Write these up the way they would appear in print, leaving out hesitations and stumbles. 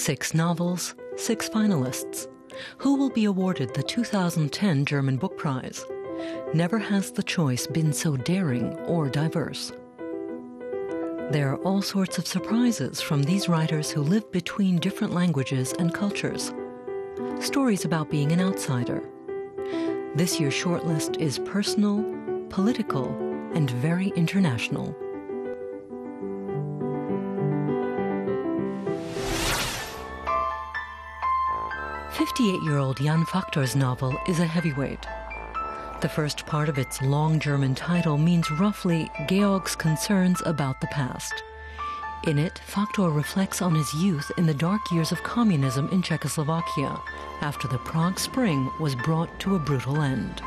6 novels, 6 finalists. Who will be awarded the 2010 German Book Prize? Never has the choice been so daring or diverse. There are all sorts of surprises from these writers who live between different languages and cultures. Stories about being an outsider. This year's shortlist is personal, political, and very international. "58-year-old Jan Faktor's novel is a heavyweight. The first part of its long German title means roughly Georg's concerns about the past. In it, Faktor reflects on his youth in the dark years of communism in Czechoslovakia, after the Prague Spring was brought to a brutal end.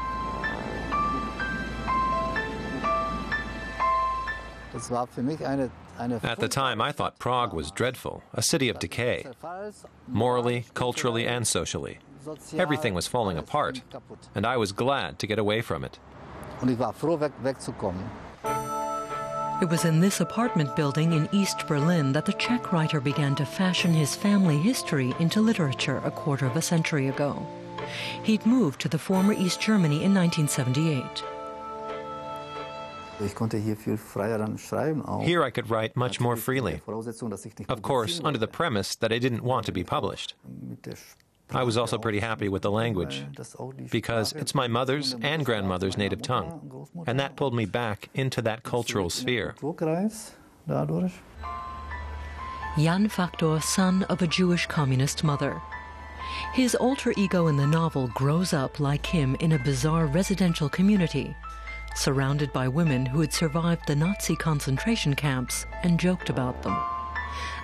At the time, I thought Prague was dreadful, a city of decay, morally, culturally, and socially. Everything was falling apart, and I was glad to get away from it. It was in this apartment building in East Berlin that the Czech writer began to fashion his family history into literature a quarter of a century ago. He'd moved to the former East Germany in 1978. Here I could write much more freely, of course, under the premise that I didn't want to be published. I was also pretty happy with the language, because it's my mother's and grandmother's native tongue, and that pulled me back into that cultural sphere. Jan Faktor, son of a Jewish communist mother. His alter ego in the novel grows up like him in a bizarre residential community, surrounded by women who had survived the Nazi concentration camps and joked about them.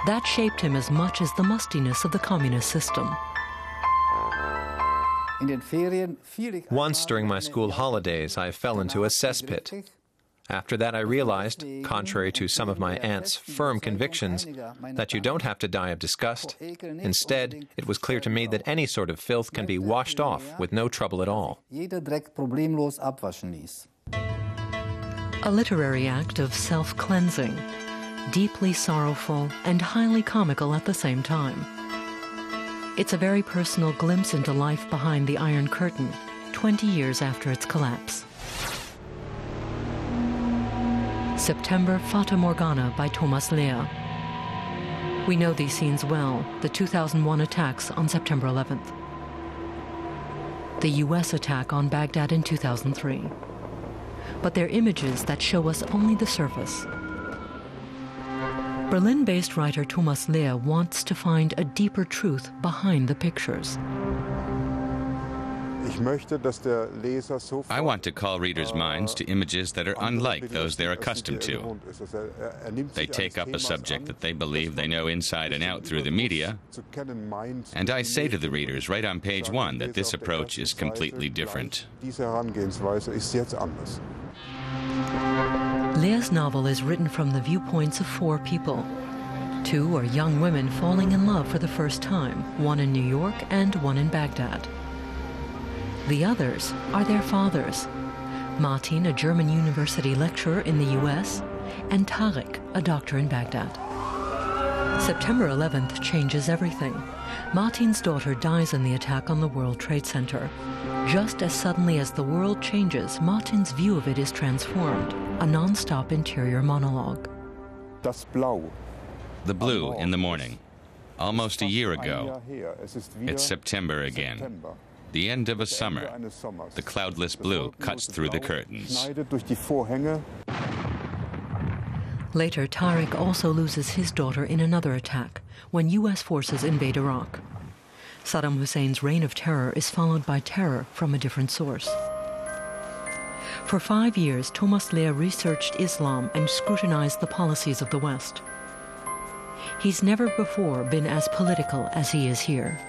That shaped him as much as the mustiness of the communist system. Once during my school holidays, I fell into a cesspit. After that, I realized, contrary to some of my aunt's firm convictions, that you don't have to die of disgust. Instead, it was clear to me that any sort of filth can be washed off with no trouble at all. A literary act of self-cleansing, deeply sorrowful and highly comical at the same time. It's a very personal glimpse into life behind the Iron Curtain, 20 years after its collapse. September Fata Morgana by Thomas Lehr. We know these scenes well, the 2001 attacks on September 11th. The US attack on Baghdad in 2003. But they're images that show us only the surface. Berlin-based writer Thomas Lehr wants to find a deeper truth behind the pictures. I want to call readers' minds to images that are unlike those they're accustomed to. They take up a subject that they believe they know inside and out through the media, and I say to the readers right on page 1 that this approach is completely different. Lehr's novel is written from the viewpoints of 4 people. 2 are young women falling in love for the first time, one in New York and one in Baghdad. The others are their fathers. Martin, a German university lecturer in the US, and Tariq, a doctor in Baghdad. September 11th changes everything. Martin's daughter dies in the attack on the World Trade Center. Just as suddenly as the world changes, Martin's view of it is transformed, a non-stop interior monologue. The blue in the morning. Almost a year ago. It's September again. The end of a summer. The cloudless blue cuts through the curtains. Later, Tariq also loses his daughter in another attack, when US forces invade Iraq. Saddam Hussein's reign of terror is followed by terror from a different source. For 5 years, Thomas Lehr researched Islam and scrutinized the policies of the West. He's never before been as political as he is here.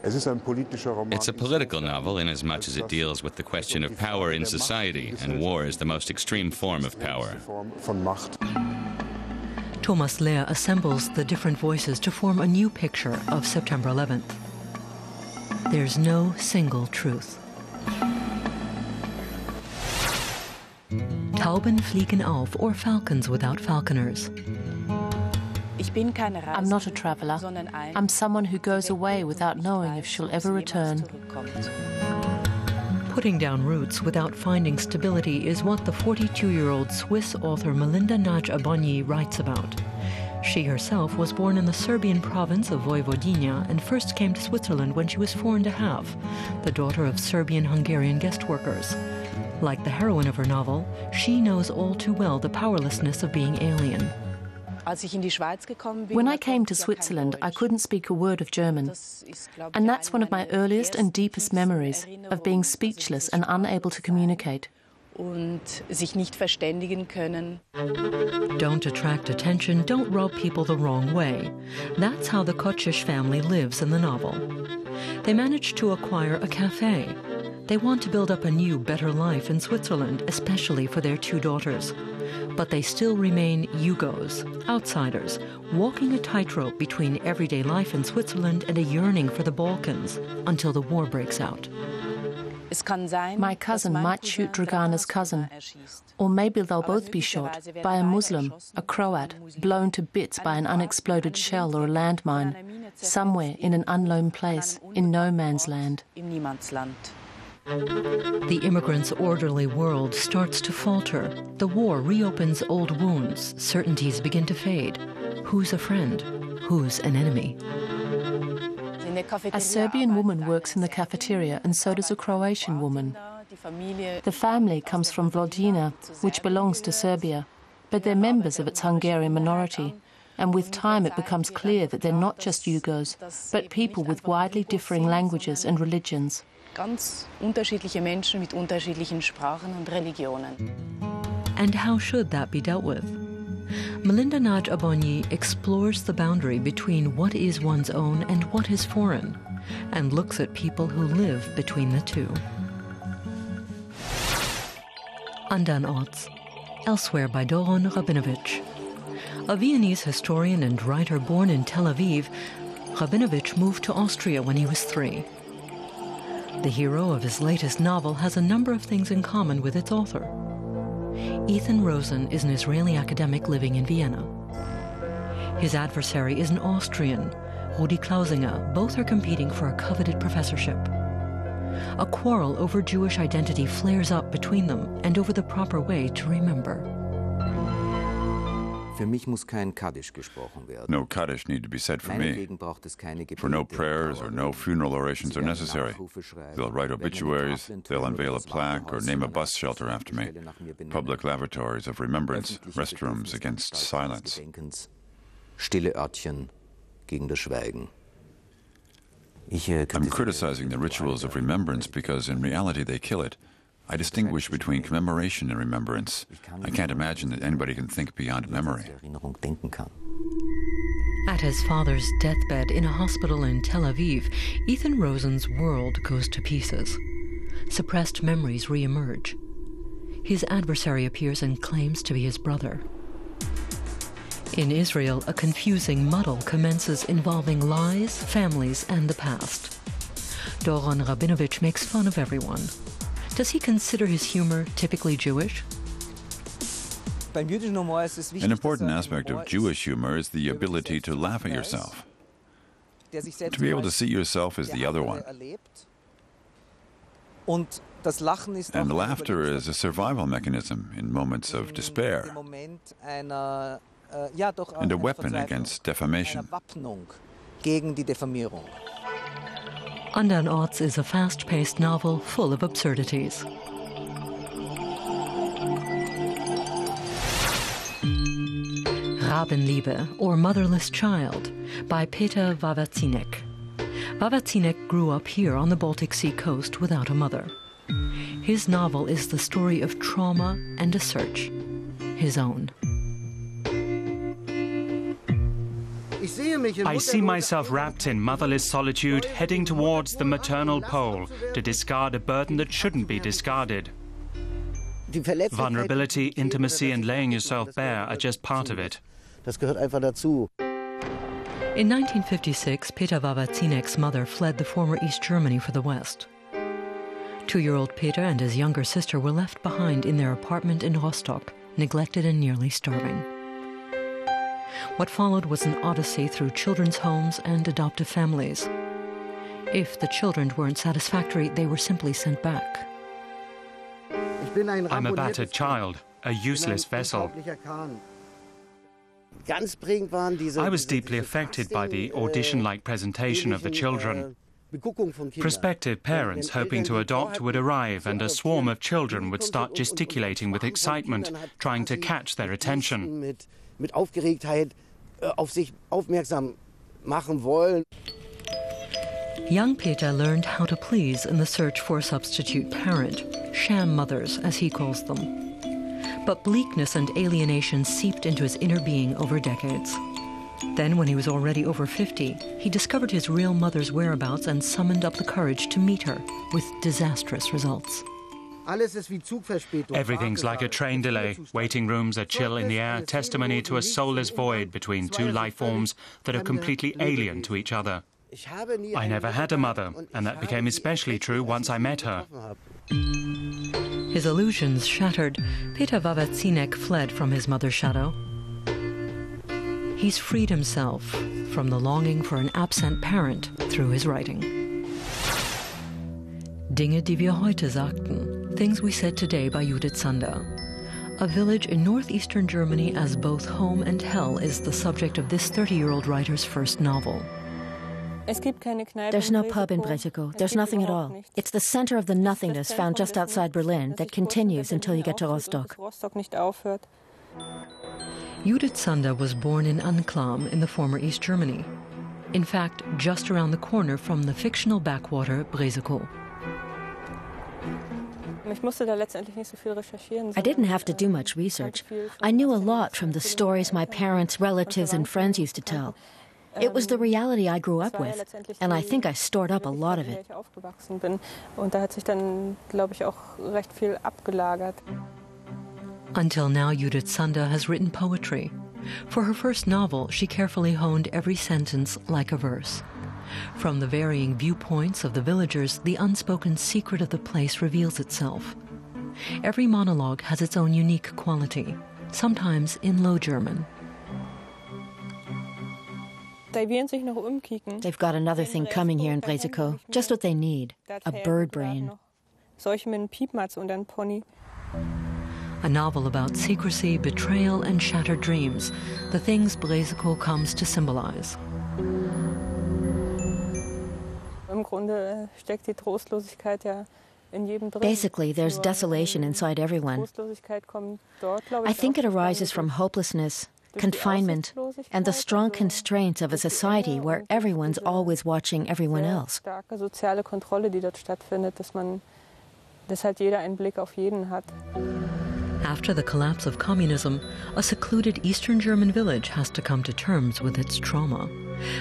It's a political novel inasmuch as it deals with the question of power in society, and war is the most extreme form of power. Thomas Lehr assembles the different voices to form a new picture of September 11th. There's no single truth. Tauben fliegen auf, or falcons without falconers. I'm not a traveller. I'm someone who goes away without knowing if she'll ever return. Putting down roots without finding stability is what the 42-year-old Swiss author Melinda Nadj Abonji writes about. She herself was born in the Serbian province of Vojvodina and first came to Switzerland when she was 4.5, the daughter of Serbian-Hungarian guest workers. Like the heroine of her novel, she knows all too well the powerlessness of being alien. When I came to Switzerland, I couldn't speak a word of German. And that's one of my earliest and deepest memories, of being speechless and unable to communicate. Don't attract attention, don't rub people the wrong way. That's how the Kocsis family lives in the novel. They managed to acquire a cafe. They want to build up a new, better life in Switzerland, especially for their 2 daughters. But they still remain Yugos, outsiders, walking a tightrope between everyday life in Switzerland and a yearning for the Balkans until the war breaks out. My cousin might shoot Dragana's cousin, or maybe they'll both be shot by a Muslim, a Croat, blown to bits by an unexploded shell or a landmine, somewhere in an unknown place, in no man's land. The immigrants' orderly world starts to falter. The war reopens old wounds. Certainties begin to fade. Who's a friend? Who's an enemy? A Serbian woman works in the cafeteria, and so does a Croatian woman. The family comes from Vojvodina, which belongs to Serbia, but they're members of its Hungarian minority. And with time it becomes clear that they're not just Yugos, but people with widely differing languages and religions. Ganz unterschiedliche Menschen mit unterschiedlichen Sprachen und Religionen. And how should that be dealt with? Melinda Nadj Abonji explores the boundary between what is one's own and what is foreign, and looks at people who live between the two. Andernorts, elsewhere by Doron Rabinovici. A Viennese historian and writer born in Tel Aviv, Rabinovici moved to Austria when he was 3. The hero of his latest novel has a number of things in common with its author. Ethan Rosen is an Israeli academic living in Vienna. His adversary is an Austrian, Rudi Klausinger. Both are competing for a coveted professorship. A quarrel over Jewish identity flares up between them and over the proper way to remember. No Kaddish need to be said for me. For no prayers or no funeral orations are necessary. They'll write obituaries, they'll unveil a plaque or name a bus shelter after me. Public lavatories of remembrance, restrooms against silence. I'm criticizing the rituals of remembrance because in reality they kill it. I distinguish between commemoration and remembrance. I can't imagine that anybody can think beyond memory. At his father's deathbed in a hospital in Tel Aviv, Ethan Rosen's world goes to pieces. Suppressed memories re-emerge. His adversary appears and claims to be his brother. In Israel, a confusing muddle commences involving lies, families, and the past. Doron Rabinovici makes fun of everyone. Does he consider his humor typically Jewish? An important aspect of Jewish humor is the ability to laugh at yourself, to be able to see yourself as the other one. And laughter is a survival mechanism in moments of despair, and a weapon against defamation. Andernorts is a fast-paced novel full of absurdities. Rabenliebe, or Motherless Child, by Peta Vavatinic. Vavatinic grew up here on the Baltic Sea coast without a mother. His novel is the story of trauma and a search, his own. I see myself wrapped in motherless solitude, heading towards the maternal pole to discard a burden that shouldn't be discarded. Vulnerability, intimacy, and laying yourself bare are just part of it. In 1956, Peta Vavatinic's mother fled the former East Germany for the West. 2-year-old Peter and his younger sister were left behind in their apartment in Rostock, neglected and nearly starving. What followed was an odyssey through children's homes and adoptive families. If the children weren't satisfactory, they were simply sent back. I'm a battered child, a useless vessel. I was deeply affected by the audition-like presentation of the children. Prospective parents hoping to adopt would arrive, and a swarm of children would start gesticulating with excitement, trying to catch their attention. Young Peta learned how to please in the search for a substitute parent, sham mothers, as he calls them. But bleakness and alienation seeped into his inner being over decades. Then, when he was already over 50, he discovered his real mother's whereabouts and summoned up the courage to meet her, with disastrous results. Everything's like a train delay. Waiting rooms are chill in the air, testimony to a soulless void between two life forms that are completely alien to each other. I never had a mother, and that became especially true once I met her. His illusions shattered, Peta Vavatinic fled from his mother's shadow. He's freed himself from the longing for an absent parent through his writing. Dinge, die wir heute sagten. Things we said today by Ute Sunda. A village in northeastern Germany as both home and hell is the subject of this 30-year-old writer's first novel. There's no pub in Breziko. There's nothing at all. It's the center of the nothingness found just outside Berlin that continues until you get to Rostock. Ute Sunda was born in Anklam in the former East Germany. In fact, just around the corner from the fictional backwater Breziko. I didn't have to do much research. I knew a lot from the stories my parents, relatives, and friends used to tell. It was the reality I grew up with, and I think I stored up a lot of it. Until now, Ute Sunda has written poetry. For her first novel, she carefully honed every sentence like a verse. From the varying viewpoints of the villagers, the unspoken secret of the place reveals itself. Every monologue has its own unique quality, sometimes in Low German. They've got another thing coming here in Breziko, just what they need, a bird brain. A novel about secrecy, betrayal, and shattered dreams, the things Breziko comes to symbolize. Basically, there's desolation inside everyone. I think it arises from hopelessness, confinement, and the strong constraints of a society where everyone's always watching everyone else. After the collapse of communism, a secluded Eastern German village has to come to terms with its trauma.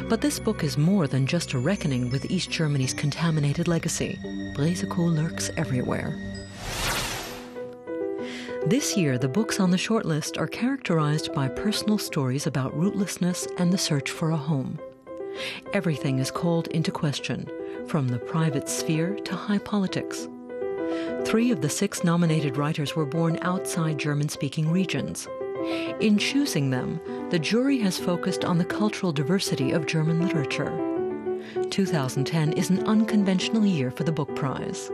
But this book is more than just a reckoning with East Germany's contaminated legacy. Breziko lurks everywhere. This year, the books on the shortlist are characterized by personal stories about rootlessness and the search for a home. Everything is called into question, from the private sphere to high politics. 3 of the 6 nominated writers were born outside German-speaking regions. In choosing them, the jury has focused on the cultural diversity of German literature. 2010 is an unconventional year for the book prize.